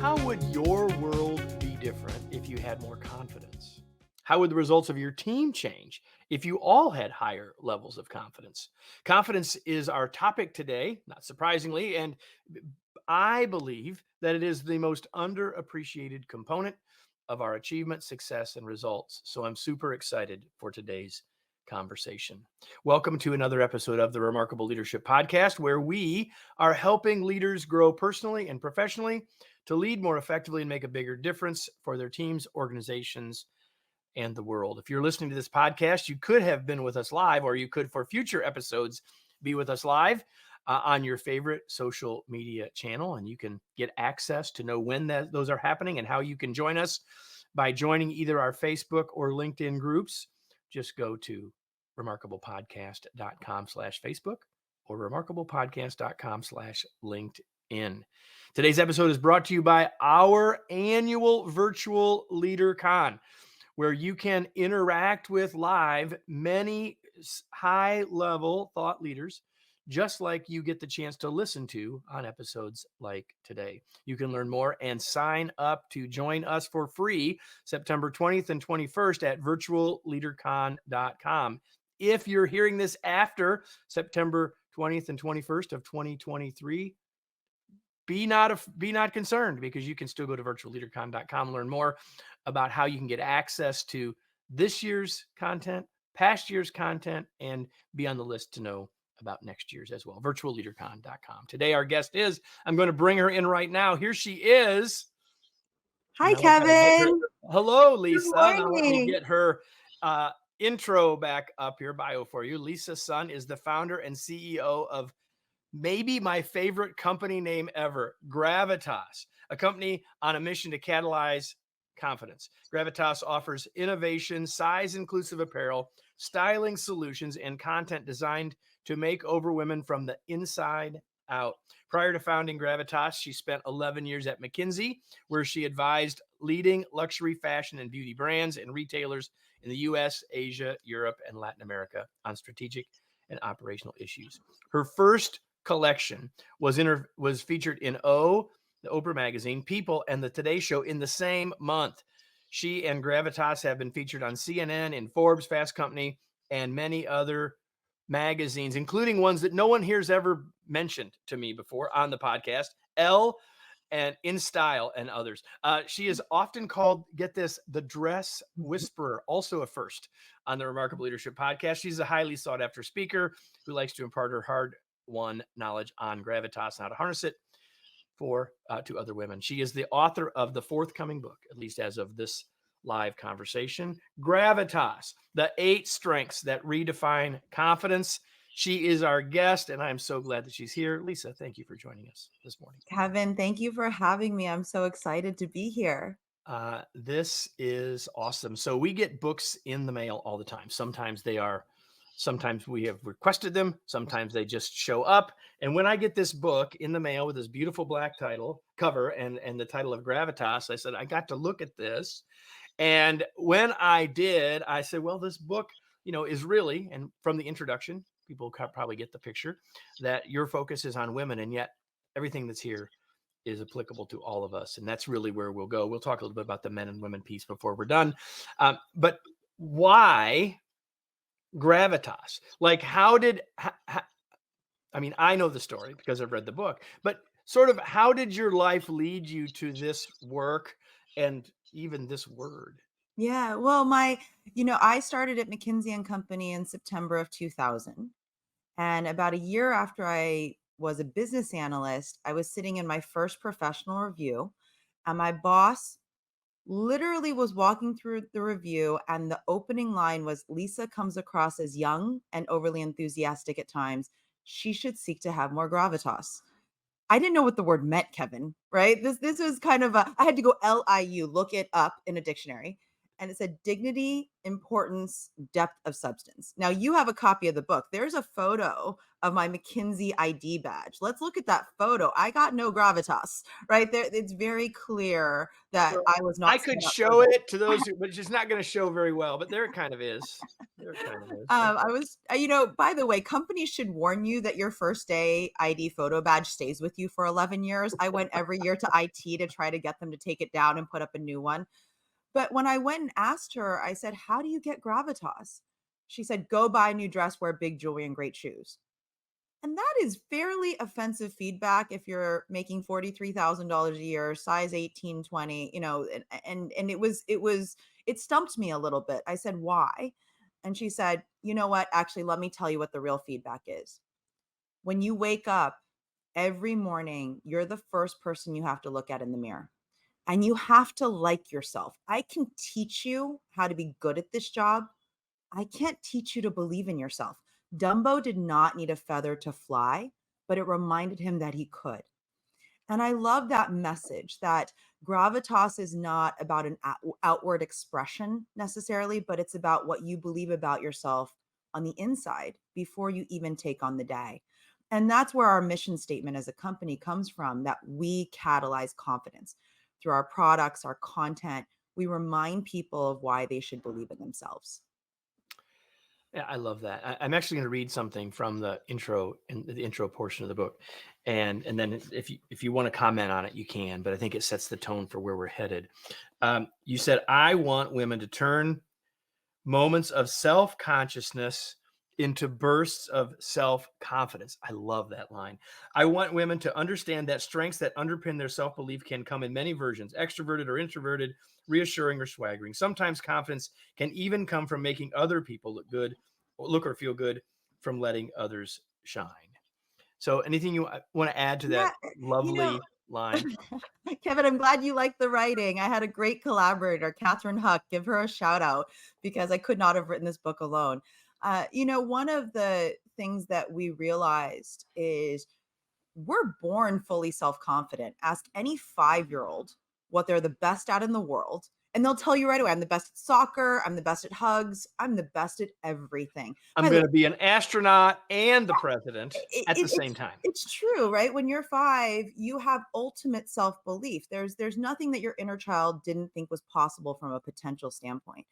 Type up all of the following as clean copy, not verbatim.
How would your world be different if you had more confidence? How would the results of your team change if you all had higher levels of confidence? Confidence is our topic today, not surprisingly, and I believe that it is the most underappreciated component of our achievement, success, and results. So I'm super excited for today's conversation. Welcome to another episode of the Remarkable Leadership Podcast, where we are helping leaders grow personally and professionally to lead more effectively and make a bigger difference for their teams, organizations, and the world. If you're listening to this podcast, you could have been with us live, or you could, for future episodes, be with us live on your favorite social media channel. And you can get access to know when those are happening and how you can join us by joining either our Facebook or LinkedIn groups. Just go to remarkablepodcast.com/Facebook or remarkablepodcast.com/LinkedIn. Today's episode is brought to you by our annual virtual LeaderCon, where you can interact with live many high-level thought leaders, just like you get the chance to listen to on episodes like today. You can learn more and sign up to join us for free September 20th and 21st at virtualleadercon.com. If you're hearing this after September 20th and 21st of 2023, be not concerned, because you can still go to virtualleadercon.com and learn more about how you can get access to this year's content, past year's content, and be on the list to know about next year's as well. virtualleadercon.com. Today, our guest is, I'm going to bring her in right now. Here she is. Hi, Kevin. Hello, Lisa. Good morning. Now let me get her intro back up here, bio for you. Lisa Sun is the founder and CEO of maybe my favorite company name ever, Gravitas, a company on a mission to catalyze confidence. Gravitas offers innovation, size-inclusive apparel, styling solutions, and content designed to make over women from the inside out. Prior to founding Gravitas, she spent 11 years at McKinsey, where she advised leading luxury fashion and beauty brands and retailers in the US, Asia, Europe, and Latin America on strategic and operational issues. Her first collection was featured in O, the Oprah magazine, People, and the Today Show in the same month. She and Gravitas have been featured on CNN, in Forbes, Fast Company, and many other magazines, including ones that no one here's ever mentioned to me before on the podcast, Elle and In Style and others. She is often called, get this, the dress whisperer, also a first on the Remarkable Leadership Podcast. She's a highly sought after speaker who likes to impart her hard-won knowledge on Gravitas and how to harness it to other women. She is the author of the forthcoming book, at least as of this live conversation, Gravitas, the 8 strengths that redefine confidence. She is our guest, and I'm so glad that she's here. Lisa, thank you for joining us this morning. Kevin, thank you for having me. I'm so excited to be here. This is awesome. So we get books in the mail all the time. Sometimes we have requested them. Sometimes they just show up. And when I get this book in the mail with this beautiful black cover and the title of Gravitas, I said, I got to look at this. And when I did, I said, well, this book, is really, and from the introduction, people probably get the picture that your focus is on women, and yet everything that's here is applicable to all of us. And that's really where we'll go. We'll talk a little bit about the men and women piece before we're done. But why Gravitas? Like, I know the story because I've read the book, but sort of how did your life lead you to this work and even this word? Yeah, well, I started at McKinsey & Company in September of 2000. And about a year after I was a business analyst, I was sitting in my first professional review, and my boss literally was walking through the review, and the opening line was, "Lisa comes across as young and overly enthusiastic at times. She should seek to have more gravitas." I didn't know what the word meant, Kevin, right? This was kind of I had to go LIU, look it up in a dictionary. and it said dignity, importance, depth of substance. Now you have a copy of the book. There's a photo of my McKinsey ID badge. Let's look at that photo. I got no gravitas right there. It's very clear that Well, I was I not set could up for show that. it to those who, but it's just not going to show very well. But there it kind of is. There it kind of is. I was, by the way, companies should warn you that your first day ID photo badge stays with you for 11 years. I went every year to IT to try to get them to take it down and put up a new one. But when I went and asked her, I said, how do you get gravitas? She said, go buy a new dress, wear big jewelry and great shoes. And that is fairly offensive feedback if you're making $43,000 a year, size 18, 20, and it stumped me a little bit. I said, why? And she said, you know what? Actually, let me tell you what the real feedback is. When you wake up every morning, you're the first person you have to look at in the mirror. And you have to like yourself. I can teach you how to be good at this job. I can't teach you to believe in yourself. Dumbo did not need a feather to fly, but it reminded him that he could. And I love that message that gravitas is not about an outward expression necessarily, but it's about what you believe about yourself on the inside before you even take on the day. And that's where our mission statement as a company comes from, that we catalyze confidence through our products, our content. We remind people of why they should believe in themselves. Yeah, I love that. I'm actually going to read something from the intro in the intro portion of the book, and then if you want to comment on it, you can. But I think it sets the tone for where we're headed. You said, "I want women to turn moments of self-consciousness into bursts of self-confidence." I love that line. "I want women to understand that strengths that underpin their self-belief can come in many versions, extroverted or introverted, reassuring or swaggering. Sometimes confidence can even come from making other people look or feel good, from letting others shine." So anything you want to add to Yeah, that you know, lovely line? Kevin, I'm glad you liked the writing. I had a great collaborator, Catherine Huck. Give her a shout out because I could not have written this book alone. One of the things that we realized is we're born fully self confident. Ask any 5-year-old what they're the best at in the world. And they'll tell you right away, I'm the best at soccer. I'm the best at hugs. I'm the best at everything. I'm By the going way, to be an astronaut and the president it, at the it, same it's time. it's true, right? When you're 5, you have ultimate self-belief. There's nothing that your inner child didn't think was possible from a potential standpoint.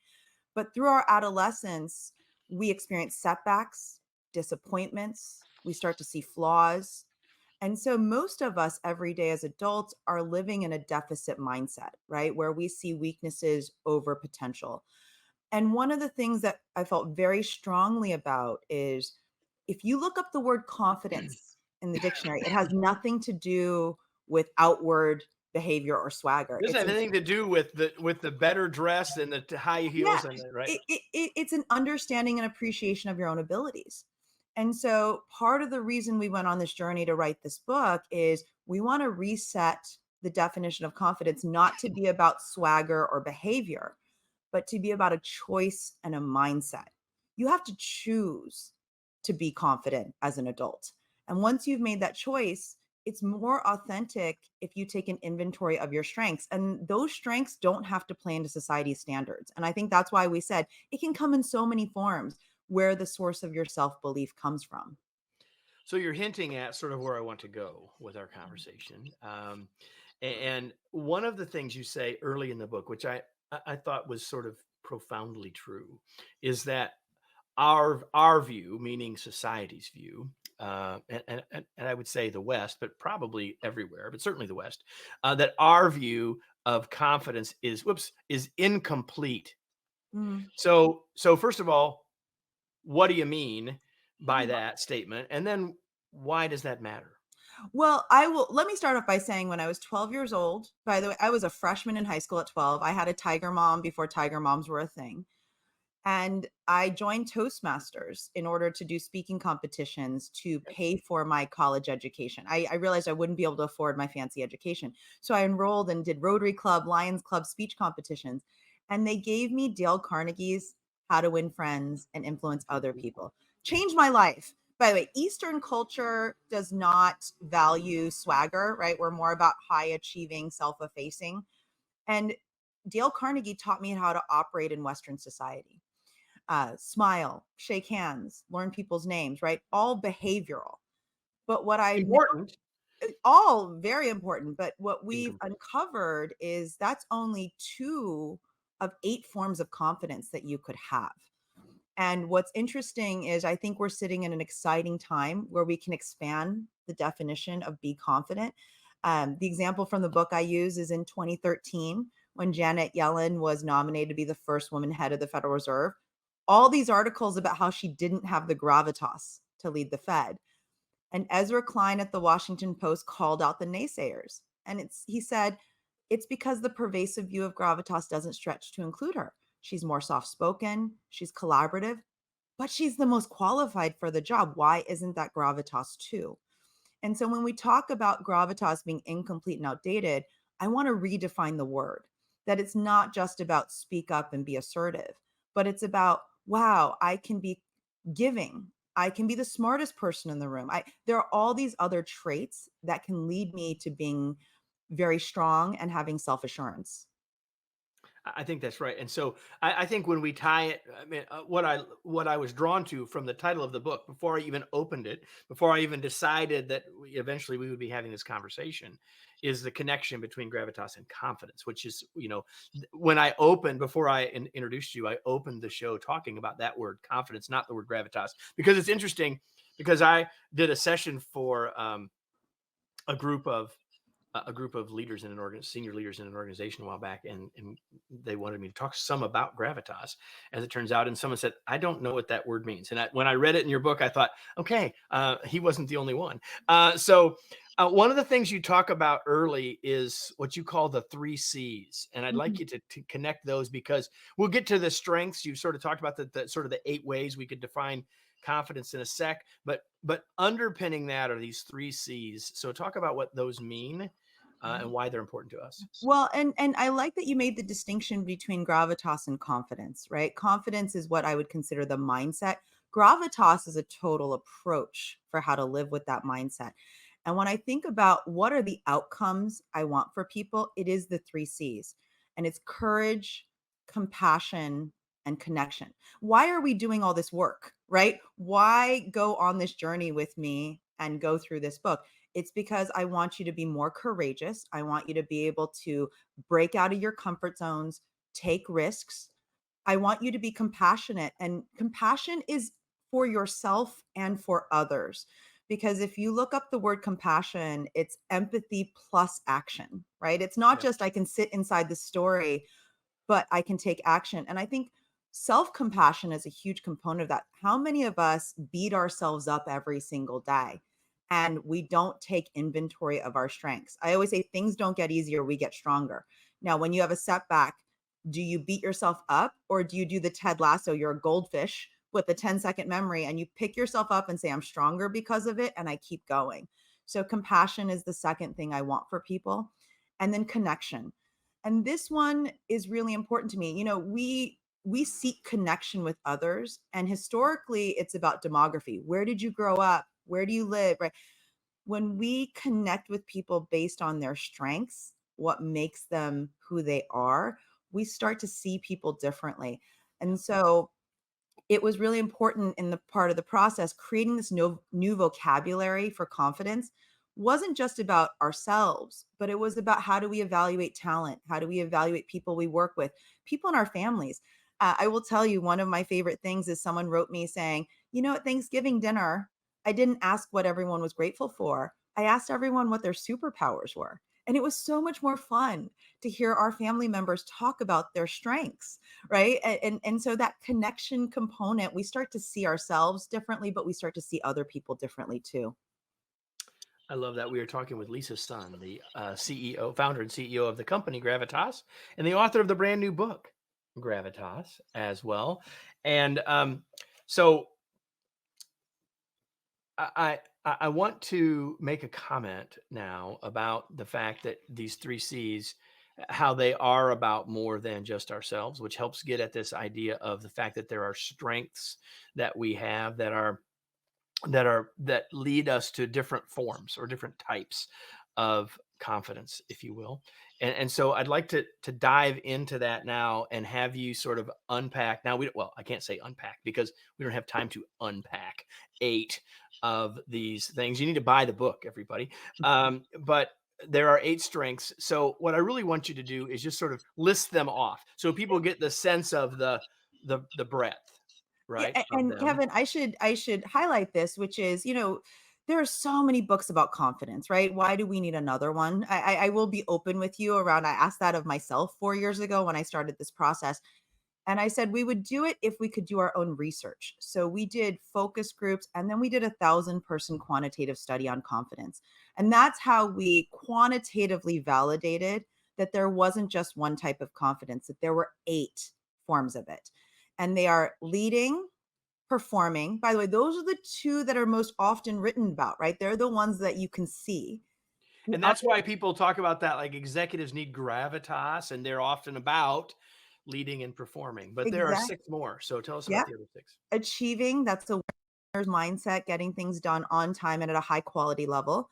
But through our adolescence, we experience setbacks, disappointments, we start to see flaws. And so most of us every day as adults are living in a deficit mindset, right? Where we see weaknesses over potential. And one of the things that I felt very strongly about is if you look up the word confidence in the dictionary, it has nothing to do with outward behavior or swagger. Does have anything to do with the better dress and the high Yeah, heels and the right? it's an understanding and appreciation of your own abilities. And so part of the reason we went on this journey to write this book is we want to reset the definition of confidence, not to be about swagger or behavior, but to be about a choice and a mindset. You have to choose to be confident as an adult. And once you've made that choice, it's more authentic if you take an inventory of your strengths. And those strengths don't have to play into society's standards. And I think that's why we said it can come in so many forms where the source of your self belief comes from. So you're hinting at sort of where I want to go with our conversation. And one of the things you say early in the book, which I thought was sort of profoundly true, is that our view, meaning society's view, and I would say the West, but probably everywhere, but certainly the West, that our view of confidence is incomplete. Mm. So first of all, what do you mean by that statement? And then why does that matter? Well, let me start off by saying when I was 12 years old, by the way, I was a freshman in high school at 12. I had a Tiger Mom before Tiger Moms were a thing. And I joined Toastmasters in order to do speaking competitions to pay for my college education. I realized I wouldn't be able to afford my fancy education. So I enrolled and did Rotary Club, Lions Club speech competitions. And they gave me Dale Carnegie's How to Win Friends and Influence Other People. Changed my life. By the way, Eastern culture does not value swagger, right? We're more about high achieving, self effacing. And Dale Carnegie taught me how to operate in Western society. Smile, shake hands, learn people's names, right? All behavioral. But what I Important. all very important. But what we've Incomplete. uncovered is that's only two of eight forms of confidence that you could have. And what's interesting is I think we're sitting in an exciting time where we can expand the definition of be confident. The example from the book I use is in 2013 when Janet Yellen was nominated to be the first woman head of the Federal Reserve. All these articles about how she didn't have the gravitas to lead the Fed. And Ezra Klein at the Washington Post called out the naysayers. And he said, it's because the pervasive view of gravitas doesn't stretch to include her. She's more soft spoken, she's collaborative, but she's the most qualified for the job. Why isn't that gravitas too? And so when we talk about gravitas being incomplete and outdated, I want to redefine the word that it's not just about speak up and be assertive, but it's about, wow, I can be giving. I can be the smartest person in the room. There are all these other traits that can lead me to being very strong and having self-assurance. I think that's right. And so I think when we tie it, I mean, what I was drawn to from the title of the book before I even opened it, before I even decided that eventually we would be having this conversation, is the connection between gravitas and confidence, which is, when I opened, before I introduced you, I opened the show talking about that word confidence, not the word gravitas, because it's interesting, because I did a session for a group of leaders in senior leaders in an organization a while back, and they wanted me to talk some about gravitas, as it turns out. And someone said, I don't know what that word means. And when I read it in your book, I thought, okay, he wasn't the only one. So one of the things you talk about early is what you call the 3 C's. And I'd like Mhm. you to connect those, because we'll get to the strengths. You sort of talked about the sort of the 8 ways we could define confidence in a sec, but underpinning that are these 3 C's. So talk about what those mean, and why they're important to us. Well, and I like that you made the distinction between gravitas and confidence, right? Confidence is what I would consider the mindset. Gravitas is a total approach for how to live with that mindset. And when I think about what are the outcomes I want for people, it is the 3 C's. And it's courage, compassion, and connection. Why are we doing all this work, right? Why go on this journey with me and go through this book? It's because I want you to be more courageous. I want you to be able to break out of your comfort zones, take risks. I want you to be compassionate. And compassion is for yourself and for others. Because if you look up the word compassion, it's empathy plus action, right? It's not Yep. just I can sit inside the story, but I can take action. And I think self compassion is a huge component of that. How many of us beat ourselves up every single day and we don't take inventory of our strengths? I always say things don't get easier, we get stronger. Now, when you have a setback, do you beat yourself up or do you do the Ted Lasso? You're a goldfish with a 10-second memory and you pick yourself up and say, I'm stronger because of it. And I keep going. So, compassion is the second thing I want for people. And then connection. And this one is really important to me. We seek connection with others, and historically it's about demography. Where did you grow up? Where do you live? Right? When we connect with people based on their strengths, what makes them who they are, we start to see people differently. And so it was really important in the part of the process creating this new vocabulary for confidence wasn't just about ourselves, but it was about how do we evaluate talent, how do we evaluate people we work with, people in our families. I will tell you, one of my favorite things is someone wrote me saying, at Thanksgiving dinner, I didn't ask what everyone was grateful for, I asked everyone what their superpowers were. And it was so much more fun to hear our family members talk about their strengths, right? And so that connection component, we start to see ourselves differently, but we start to see other people differently too. I love that. We are talking with Lisa Sun, the CEO, founder and CEO of the company Gravitas, and the author of the brand new book Gravitas as well. And so I want to make a comment now about the fact that these 3 C's, how they are about more than just ourselves, which helps get at this idea of the fact that there are strengths that we have that lead us to different forms or different types of confidence, if you will. And so I'd like to dive into that now and have you sort of unpack. Now, I can't say unpack because we don't have time to unpack 8 of these things. You need to buy the book, everybody. But there are 8 strengths. So what I really want you to do is just sort of list them off so people get the sense of the breadth, Yeah, right, of and them. Kevin, I should highlight this, which is, there are so many books about confidence, right? Why do we need another one? I will be open with you around. I asked that of myself 4 years ago when I started this process. And I said we would do it if we could do our own research. So we did focus groups and then we did 1,000-person quantitative study on confidence. And that's how we quantitatively validated that there wasn't just one type of confidence, that there were 8 forms of it. And they are leading, performing. By the way, those are the 2 that are most often written about, right? They're the ones that you can see. The And that's other, why people talk about that, like executives need gravitas, and they're often about leading and performing. But there are exact, 6 more. So tell us yeah, about the other 6. achieving, that's a winner's mindset, getting things done on time and at a high quality level.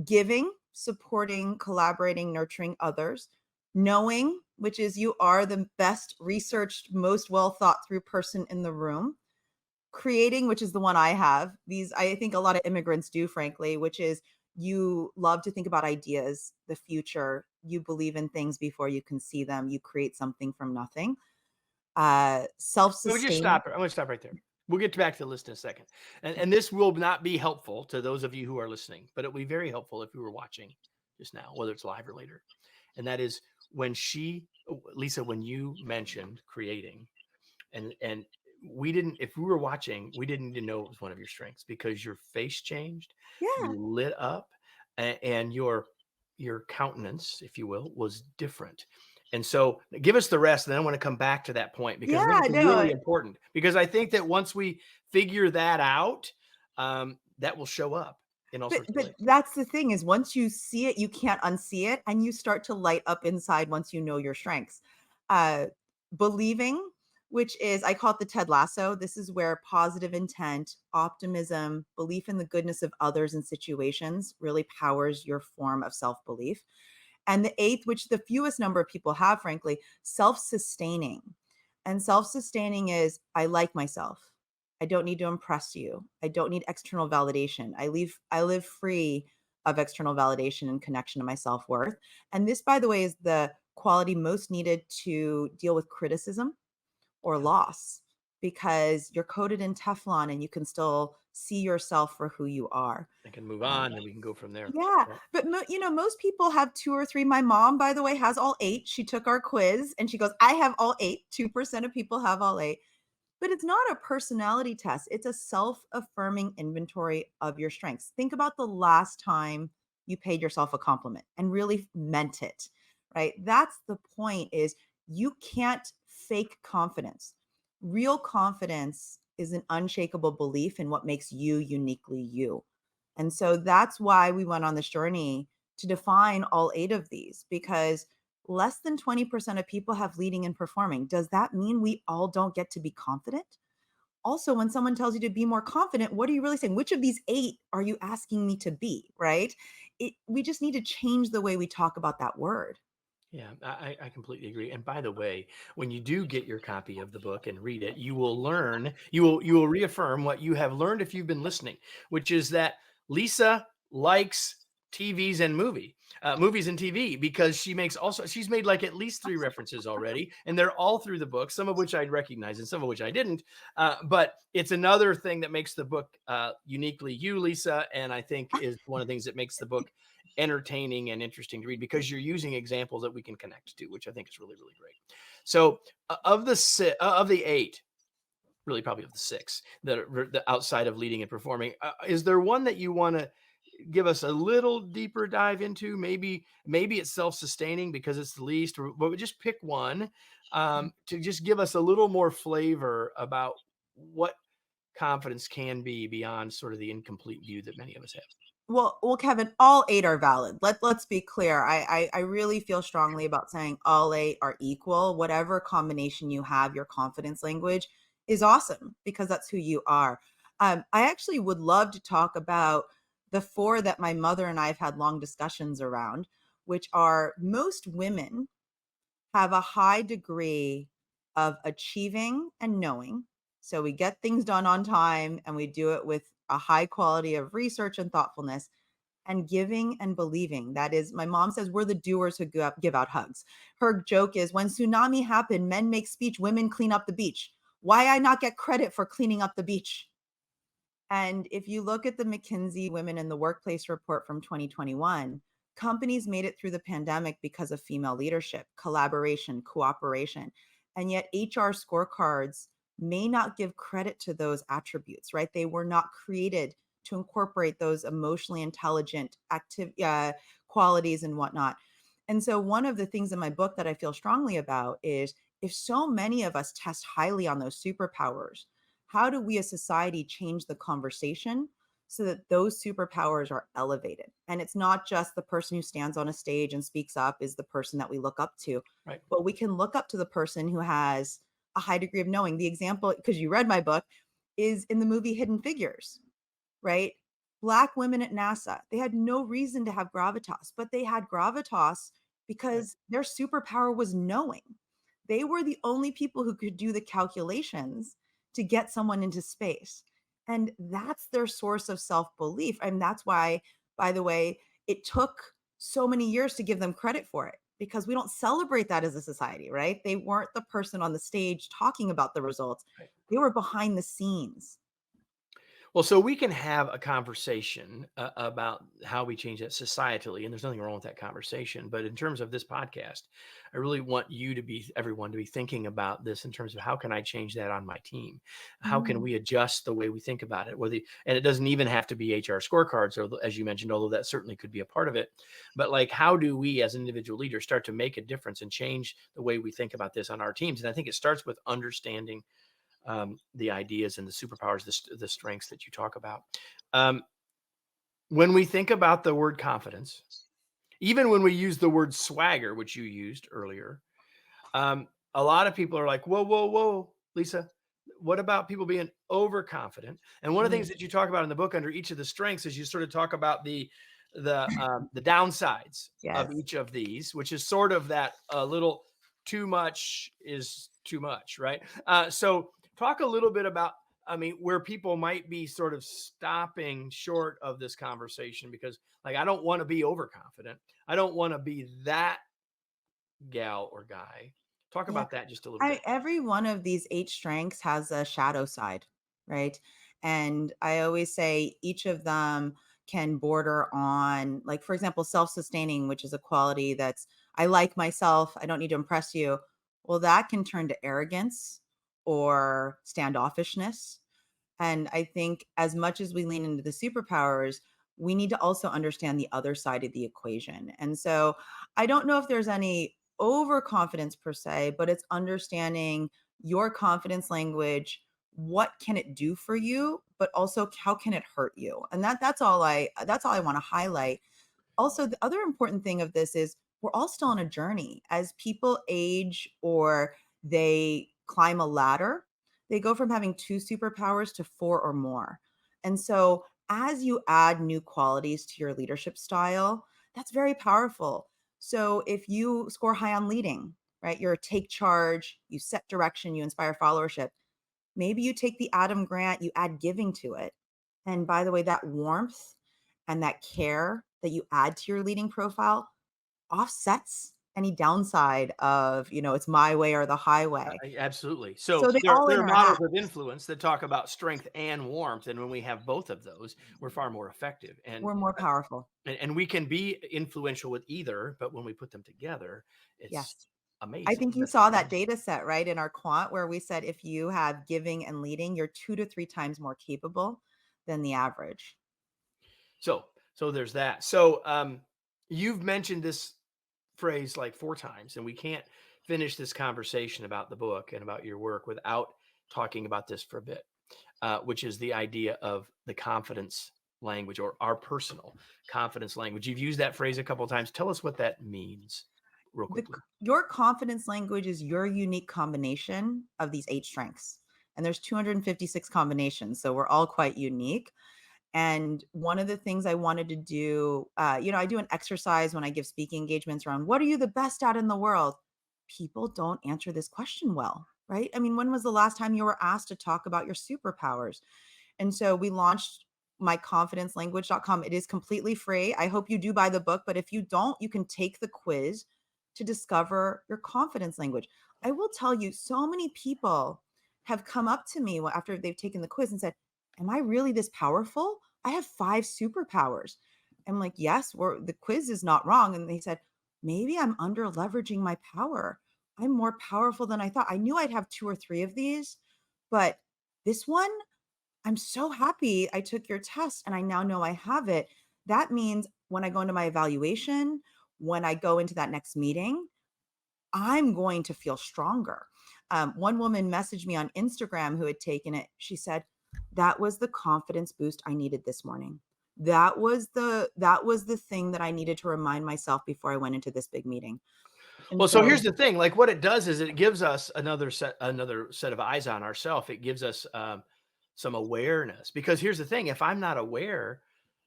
Giving, supporting, collaborating, nurturing others. Knowing, which is you are the best researched, most well thought through person in the room. Creating, which is the one I have. These, I think a lot of immigrants do, frankly, which is you love to think about ideas, the future. You believe in things before you can see them. You create something from nothing. Let me just Self-sustaining. stop. I'm going to stop right there. We'll get back to the list in a second. And this will not be helpful to those of you who are listening, but it'll be very helpful if you were watching just now, whether it's live or later. And that is when Lisa, when you mentioned creating, and we didn't, if we were watching, we didn't even know it was one of your strengths because your face changed, Yeah. you lit up, and your countenance, if you will, was different. And so give us the rest, and then I want to come back to that point because I think Yeah, it's no. really important, because I think that once we figure that out, that will show up in all sorts of But ways. that's the thing, is once you see it, you can't unsee it, and you start to light up inside once you know your strengths. Uh, Believing, which is, I call it the Ted Lasso. This is where positive intent, optimism, belief in the goodness of others and situations really powers your form of self-belief. And the 8th, which the fewest number of people have, frankly, self-sustaining. And self-sustaining is, I like myself. I don't need to impress you. I don't need external validation. I live free of external validation and connection to my self-worth. And this, by the way, is the quality most needed to deal with criticism or Yeah. loss, because you're coated in Teflon and you can still see yourself for who you are. I can move Uh, on and we can go from there. yeah, Right. but most people have 2 or 3. My mom, by the way, has all 8. She took our quiz and she goes, "I have all 8." 2% of people have all 8. But it's not a personality test. It's a self-affirming inventory of your strengths. Think about the last time you paid yourself a compliment and really meant it, right? That's the point, is you can't fake confidence. Real confidence is an unshakable belief in what makes you uniquely you. And so that's why we went on this journey to define all 8 of these, because less than 20% of people have leading and performing. Does that mean we all don't get to be confident? Also, when someone tells you to be more confident, what are you really saying? Which of these 8 are you asking me to be, right? We just need to change the way we talk about that word. Yeah, I completely agree. And by the way, when you do get your copy of the book and read it, you will learn, you will reaffirm what you have learned if you've been listening, which is that Lisa likes movies and TV, because she's made like at least 3 references already, and they're all through the book, some of which I'd recognize and some of which I didn't. But it's another thing that makes the book uniquely you, Lisa, and I think is one of the things that makes the book entertaining and interesting to read, because you're using examples that we can connect to, which I think is really, really great. So of the 8, really probably of the 6 that are the outside of leading and performing, is there one that you want to give us a little deeper dive into? Maybe it's self-sustaining because it's the least, but just pick one to just give us a little more flavor about what confidence can be beyond sort of the incomplete view that many of us have. Well, Kevin, all 8 are valid. Let's be clear. I really feel strongly about saying all 8 are equal. Whatever combination you have, your confidence language is awesome, because that's who you are. I actually would love to talk about the 4 that my mother and I have had long discussions around. which are most women have a high degree of achieving and knowing. So we get things done on time and we do it with a high quality of research and thoughtfulness, and giving and believing. That is, my mom says we're the doers who give out hugs. Her joke is when tsunami happened, men make speech, women clean up the beach. Why I not get credit for cleaning up the beach? And if you look at the McKinsey Women in the Workplace report from 2021, companies made it through the pandemic because of female leadership, collaboration, cooperation. And yet HR scorecards may not give credit to those attributes, right? They were not created to incorporate those emotionally intelligent qualities and whatnot. And so one of the things in my book that I feel strongly about is if so many of us test highly on those superpowers, how do we as society change the conversation so that those superpowers are elevated? And it's not just the person who stands on a stage and speaks up is the person that we look up to, Right. but we can look up to the person who has a high degree of knowing. The example, because you read my book, is in the movie Hidden Figures, right? Black women at NASA, they had no reason to have gravitas, but they had gravitas Right. because their superpower was knowing. They were the only people who could do the calculations to get someone into space. And that's their source of self belief. And that's why, by the way, it took so many years to give them credit for it because we don't celebrate that as a society, right? They weren't the person on the stage talking about the results, Right. they were behind the scenes. Well, so we can have a conversation about how we change that societally, and there's nothing wrong with that conversation. But in terms of this podcast, I really want everyone to be thinking about this in terms of how can I change that on my team? How can Mm. we adjust the way we think about it? And it doesn't even have to be HR scorecards, or as you mentioned, although that certainly could be a part of it. But like, how do we as individual leaders start to make a difference and change the way we think about this on our teams? And I think it starts with understanding the ideas and the superpowers, the strengths that you talk about. Um, when we think about the word confidence, even when we use the word swagger, which you used earlier, a lot of people are like, whoa, whoa, whoa, Lisa, what about people being overconfident? And one of the things Mm. that you talk about in the book under each of the strengths is you sort of talk about the downsides of Yes. each of these, which is sort of that little too much is too much, right? So talk a little bit about, I mean, where people might be sort of stopping short of this conversation because, like, I don't want to be overconfident. I don't want to be that gal or guy. Talk Yeah. about that just a little bit. Every one of these 8 strengths has a shadow side, right? And I always say each of them can border on, like, for example, self-sustaining, which is a quality that's, I like myself, I don't need to impress you. Well, that can turn to arrogance or standoffishness. And I think as much as we lean into the superpowers, we need to also understand the other side of the equation. And so I don't know if there's any overconfidence per se, but it's understanding your confidence language. What can it do for you? But also how can it hurt you? And that's all I want to highlight. Also, the other important thing of this is we're all still on a journey. As people age or they climb a ladder, they go from having 2 superpowers to 4 or more. And so, as you add new qualities to your leadership style, that's very powerful. So, if you score high on leading, right? You're a take charge, you set direction, you inspire followership. Maybe you take the Adam Grant, you add giving to it. And by the way, that warmth and that care that you add to your leading profile offsets any downside of, it's my way or the highway. Absolutely. So So they there, all there are models interact. of influence that talk about strength and warmth, and when we have both of those, we're far more effective. And We're more uh, powerful. and we can be influential with either, but when we put them together, it's Yes. I amazing. think you That's saw that amazing. data set, right, in our quant where we said if you have giving and leading, you're 2 to 3 times more capable than the average. So there's that. So you've mentioned this phrase like 4 times, and we can't finish this conversation about the book and about your work without talking about this for a bit, which is the idea of the confidence language or our personal confidence language. You've used that phrase a couple of times. Tell us what that means, real quickly. Your confidence language is your unique combination of these 8 strengths. And there's 256 combinations, so we're all quite unique. And one of the things I wanted to do, I do an exercise when I give speaking engagements around what are you the best at in the world? People don't answer this question well, right? I mean, when was the last time you were asked to talk about your superpowers? And so we launched myconfidencelanguage.com. It is completely free. I hope you do buy the book, but if you don't, you can take the quiz to discover your confidence language. I will tell you, so many people have come up to me after they've taken the quiz and said, am I really this powerful? I have 5 superpowers. I'm like, yes, the quiz is not wrong. And they said, maybe I'm under leveraging my power. I'm more powerful than I thought. I knew I'd have 2 or 3 of these, but this one, I'm so happy I took your test and I now know I have it. That means when I go into my evaluation, when I go into that next meeting, I'm going to feel stronger. One woman messaged me on Instagram who had taken it. She said, that was the confidence boost I needed this morning. That was the thing that I needed to remind myself before I went into this big meeting. And Well, so here's so, the thing, like what it does is it gives us another set of eyes on ourselves. It gives us some awareness, because here's the thing, if I'm not aware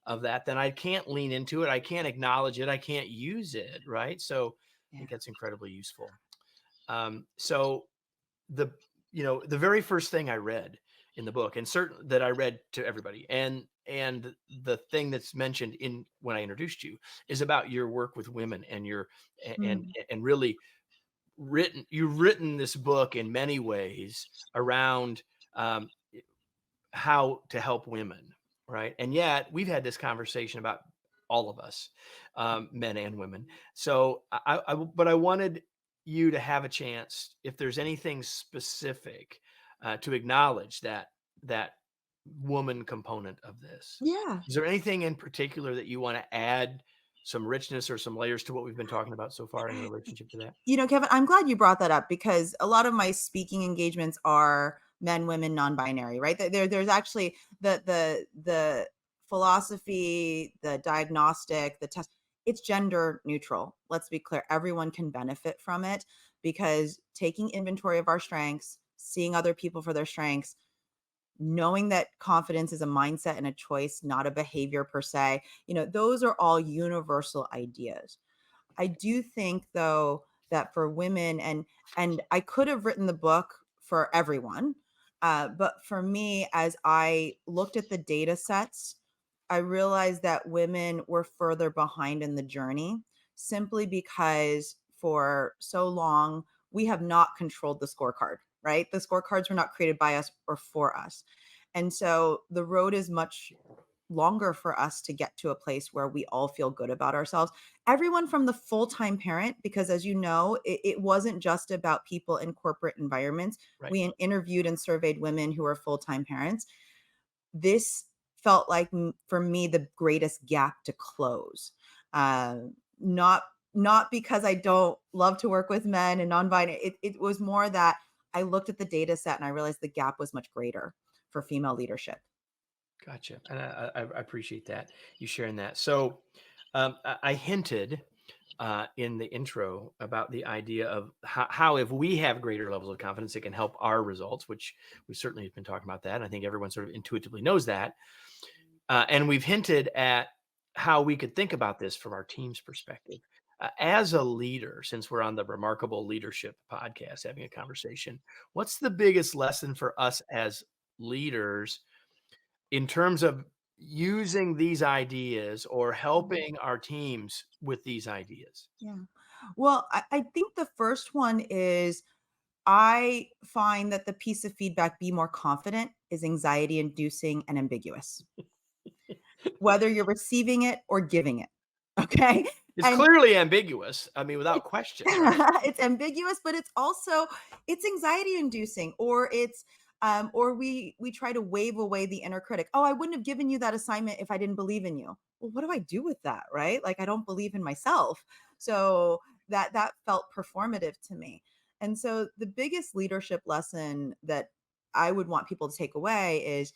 of that, then I can't lean into it. I can't acknowledge it. I can't use it. Right. So I yeah. think that's incredibly useful. So the, the very first thing I read in the book, and certain that I read to everybody, and the thing that's mentioned in when I introduced you, is about your work with women and your Mm, and really you've written this book in many ways around um, how to help women, right? And yet we've had this conversation about all of us, men and women. So but I wanted you to have a chance, if there's anything specific, to acknowledge that woman component of this. yeah. Is there anything in particular that you want to add some richness or some layers to what we've been talking about so far in relationship to that? Kevin, I'm glad you brought that up because a lot of my speaking engagements are men, women, non-binary, right? There's actually the philosophy, the diagnostic, the test. It's gender neutral. Let's be clear. Everyone can benefit from it because taking inventory of our strengths, seeing other people for their strengths, knowing that confidence is a mindset and a choice, not a behavior per se, those are all universal ideas. I do think though that for women and I could have written the book for everyone, but for me, as I looked at the data sets, I realized that women were further behind in the journey simply because for so long we have not controlled the scorecard, right? The scorecards were not created by us or for us. And so the road is much longer for us to get to a place where we all feel good about ourselves. Everyone from the full-time parent, because as you know, it wasn't just about people in corporate environments. Right. We interviewed and surveyed women who are full-time parents. This felt like for me the greatest gap to close. Uh, not not because I don't love to work with men and non-binary. It was more that I looked at the data set and I realized the gap was much greater for female leadership. Gotcha. And I appreciate that, you sharing that. So I hinted in the intro about the idea of how if we have greater levels of confidence, it can help our results, which we certainly have been talking about that. And I think everyone sort of intuitively knows that. And we've hinted at how we could think about this from our team's perspective. As a leader, since we're on the Remarkable Leadership podcast having a conversation, what's the biggest lesson for us as leaders in terms of using these ideas or Mhm. helping our teams with these ideas? Yeah. Well, I think the first one is I find that the piece of feedback, be more confident, is anxiety inducing and ambiguous, whether you're receiving it or giving it. Okay. It's And clearly ambiguous. I mean, without it's question, right? it's ambiguous, but it's also it's anxiety inducing, or it's or we try to wave away the inner critic. Oh, I wouldn't have given you that assignment if I didn't believe in you. Well, what do I do with that, right? Like I don't believe in myself. So that felt performative to me. And so the biggest leadership lesson that I would want people to take away is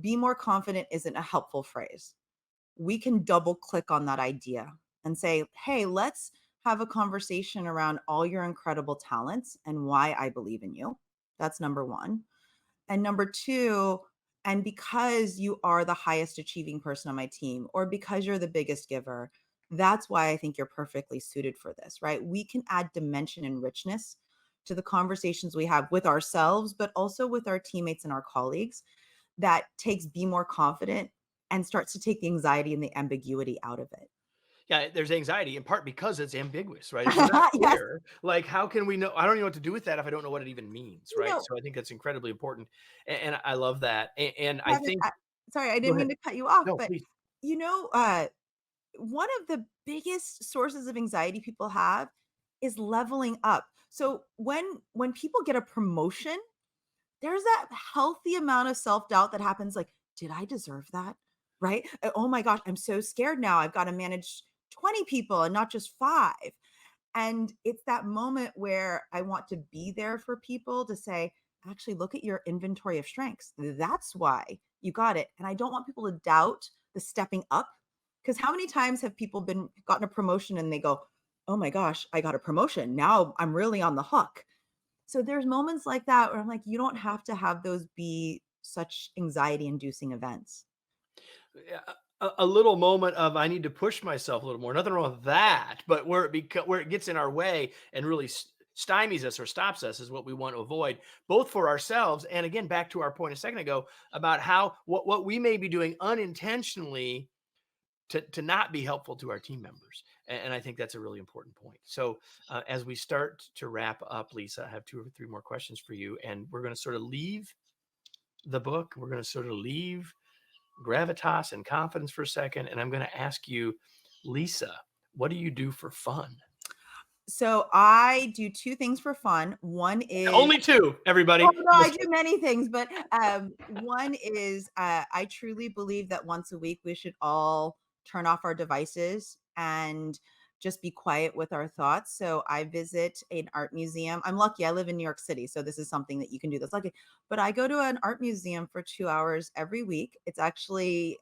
be more confident isn't a helpful phrase. We can double click on that idea and say, hey, let's have a conversation around all your incredible talents and why I believe in you. That's number one. And number two, And because you are the highest achieving person on my team, or because you're the biggest giver, that's why I think you're perfectly suited for this, right? We can add dimension and richness to the conversations we have with ourselves, but also with our teammates and our colleagues, that takes be more confident and starts to take the anxiety and the ambiguity out of it. Yeah, there's anxiety in part because it's ambiguous, right? If we're not Yes. clear, like how can we know? I don't even know what to do with that if I don't know what it even means, You right? know, So I think that's incredibly important, and I love that. And I Kevin, think, sorry, I go didn't ahead. mean to cut you off, No, but please. you know, one of the biggest sources of anxiety people have is leveling up. So when people get a promotion, there's that healthy amount of self-doubt that happens like, "Did I deserve that?" Right? "Oh my gosh, I'm so scared now. I've got to manage 20 people and not just 5." And it's that moment where I want to be there for people to say, "Actually, look at your inventory of strengths. That's why you got it." And I don't want people to doubt the stepping up, because how many times have people been gotten a promotion and they go, "Oh my gosh, I got a promotion. Now I'm really on the hook." So there's moments like that where I'm like, you don't have to have those be such anxiety inducing events. Yeah, a little moment of I need to push myself a little more. Nothing wrong with that, but where it gets in our way and really stymies us or stops us is what we want to avoid, both for ourselves and again back to our point a second ago about how what we may be doing unintentionally to not be helpful to our team members. And I think that's a really important point. So as we start to wrap up, Lisa, I have 2 or 3 more questions for you, and we're going to sort of leave the book. We're going to sort of leave gravitas and confidence for a second. And I'm going to ask you, Lisa, what do you do for fun? So I do 2 things for fun. One is, Only 2, oh everybody. no, I do many things, but one is I truly believe that once a week we should all turn off our devices and just be quiet with our thoughts. So I visit an art museum. I'm lucky, I live in New York City, so this is something that you can do that's lucky. But I go to an art museum for 2 hours every week. It's actually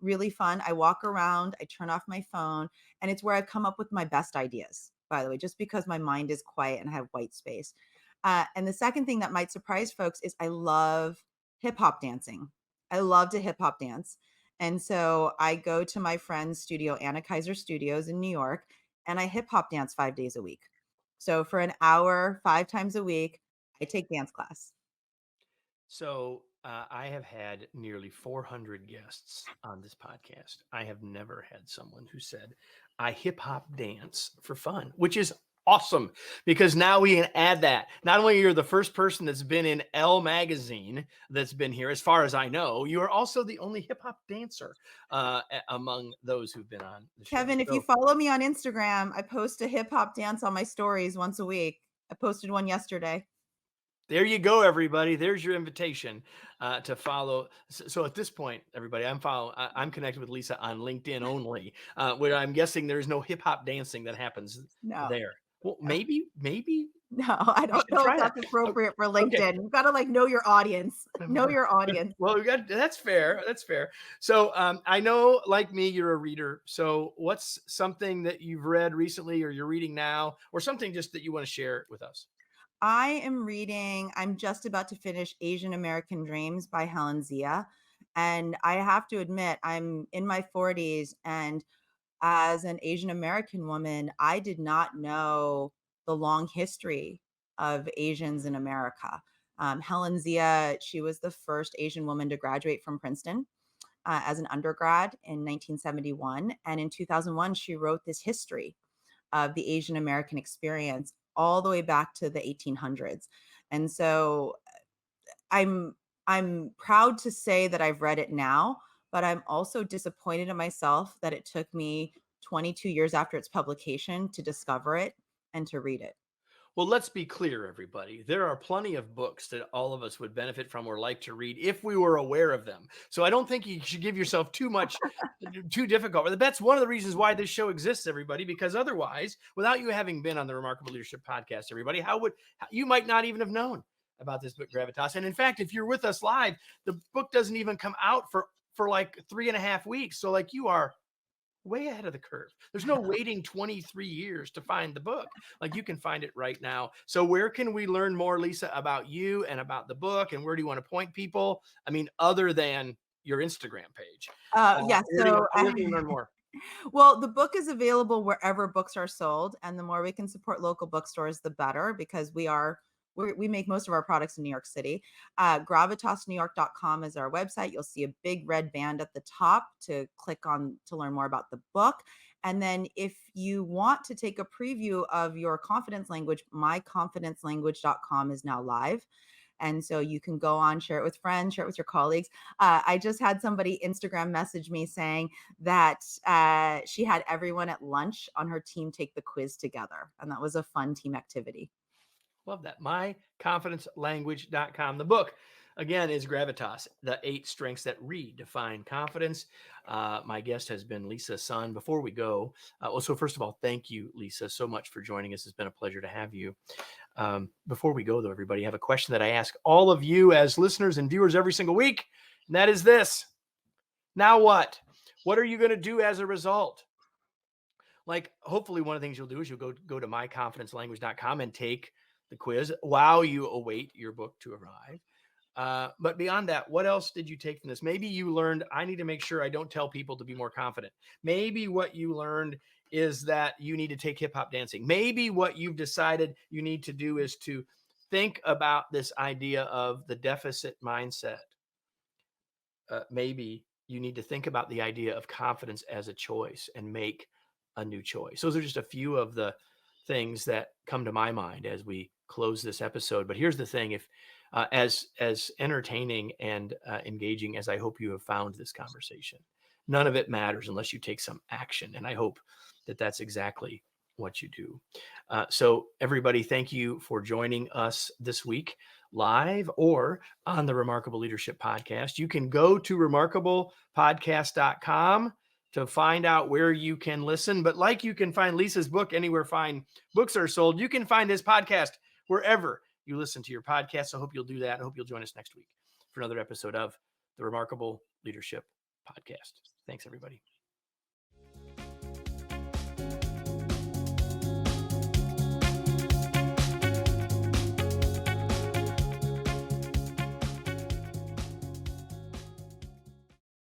really fun. I walk around, I turn off my phone, and it's where I've come up with my best ideas, by the way, just because my mind is quiet and I have white space. And the second thing that might surprise folks is I love hip hop dancing. I love to hip hop dance. And so I go to my friend's studio, Anna Kaiser Studios in New York, and I hip hop dance 5 days a week. So for an hour, 5 times a week, I take dance class. So I have had nearly 400 guests on this podcast. I have never had someone who said, I hip hop dance for fun, which is awesome because now we can add that. Not only you're the first person that's been in Elle magazine that's been here, as far as I know, you are also the only hip hop dancer among those who've been on the show. Kevin, if you So follow me on Instagram, I post a hip hop dance on my stories once a week. I posted one yesterday. there you go, everybody. There's your invitation to follow. So at this point, everybody, I'm connected with Lisa on LinkedIn only, where I'm guessing there's no hip hop dancing that happens No, there. Well, no. maybe No, I we don't should know if try that. that's appropriate for Okay. LinkedIn. You've got to like know your audience. Know your audience. Well, that's fair. That's fair. So I know, like me, you're a reader. So what's something that you've read recently, or you're reading now, or something just that you want to share with us? I'm just about to finish Asian American Dreams by Helen Zia. And I have to admit, I'm in my 40s. And as an Asian American woman, I did not know the long history of Asians in America. Helen Zia, she was the first Asian woman to graduate from Princeton as an undergrad in 1971. And in 2001, she wrote this history of the Asian American experience all the way back to the 1800s. And so I'm I'm proud to say that I've read it now, but I'm also disappointed in myself that it took me 22 years after its publication to discover it and to read it. Well, let's be clear, everybody. There are plenty of books that all of us would benefit from or like to read if we were aware of them. So I don't think you should give yourself too difficult. But that's one of the reasons why this show exists, everybody, because otherwise, without you having been on the Remarkable Leadership Podcast, everybody, you might not even have known about this book, Gravitas. And in fact, if you're with us live, the book doesn't even come out for like 3.5 weeks. So like you are way ahead of the curve. There's no waiting 23 years to find the book. Like, you can find it right now. So where can we learn more, Lisa, about you and about the book? And where do you want to point people? I mean, other than your Instagram page. Yeah, Where can we learn more? well, the book is available wherever books are sold, and the more we can support local bookstores, the better, because we make most of our products in New York City. Gravitasnewyork.com is our website. You'll see a big red band at the top to click on to learn more about the book. And then if you want to take a preview of your confidence language, myconfidencelanguage.com is now live. And so you can go on, share it with friends, share it with your colleagues. I just had somebody Instagram message me saying that she had everyone at lunch on her team take the quiz together. And that was a fun team activity. Love that. myconfidencelanguage.com. The book, again, is Gravitas, the 8 Strengths That Redefine Confidence. My guest has been Lisa Sun. Before we go, so first of all, thank you, Lisa, so much for joining us. It's been a pleasure to have you. Before we go, though, everybody, I have a question that I ask all of you as listeners and viewers every single week, and that is this. Now what? What are you going to do as a result? Like, hopefully one of the things you'll do is you'll go to myconfidencelanguage.com and take the quiz while you await your book to arrive. But beyond that, what else did you take from this? Maybe you learned, I need to make sure I don't tell people to be more confident. Maybe what you learned is that you need to take hip hop dancing. Maybe what you've decided you need to do is to think about this idea of the deficit mindset. Maybe you need to think about the idea of confidence as a choice and make a new choice. Those are just a few of the things that come to my mind as we close this episode. But here's the thing: if as entertaining and engaging as I hope you have found this conversation, none of it matters unless you take some action. And I hope that that's exactly what you do. So everybody, thank you for joining us this week, live or on the Remarkable Leadership Podcast. You can go to remarkablepodcast.com to find out where you can listen. But like you can find Lisa's book anywhere fine books are sold, you can find this podcast wherever you listen to your podcast. So I hope you'll do that. I hope you'll join us next week for another episode of the Remarkable Leadership Podcast. Thanks, everybody.